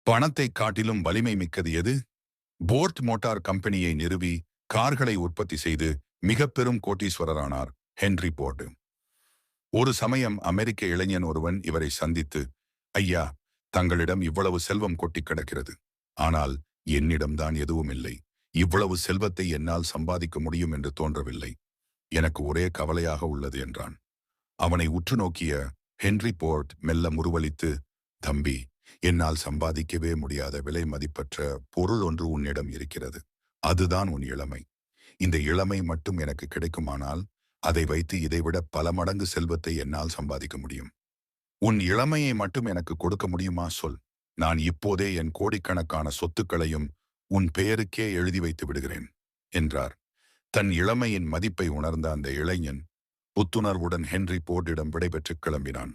பணத்தை காட்டிலும் வலிமை மிக்கது எது? போர்ட் மோட்டார் கம்பெனியை நிறுவி கார்களை உற்பத்தி செய்து மிக பெரும் கோட்டீஸ்வரரானார் ஹென்றி போர்டு. ஒரு சமயம் அமெரிக்க இளைஞன் ஒருவன் இவரை சந்தித்து, ஐயா, தங்களிடம் இவ்வளவு செல்வம் கொட்டி கிடக்கிறது. ஆனால் என்னிடம்தான் எதுவும் இல்லை. இவ்வளவு செல்வத்தை என்னால் சம்பாதிக்க முடியும் என்று தோன்றவில்லை. எனக்கு ஒரே கவலையாக உள்ளது என்றான். அவனை உற்று நோக்கிய ஹென்றி போர்ட் மெல்ல முறுவலித்து, தம்பி, என்னால் சம்பாதிக்கவே முடியாத விலை மதிப்பற்ற பொருள் ஒன்று உன்னிடம் இருக்கிறது. அதுதான் உன் இளமை. இந்த இளமை மட்டும் எனக்கு கிடைக்குமானால் அதை வைத்து இதைவிட பல மடங்கு செல்வத்தை என்னால் சம்பாதிக்க முடியும். உன் இளமையை மட்டும் எனக்கு கொடுக்க முடியுமா சொல். நான் இப்போதே என் கோடிக்கணக்கான சொத்துக்களையும் உன் பெயருக்கே எழுதி வைத்து விடுகிறேன் என்றார். தன் இளமையின் மதிப்பை உணர்ந்த அந்த இளைஞன் புத்துணர்வுடன் ஹென்றி போர்டிடம் விடைபெற்று கிளம்பினான்.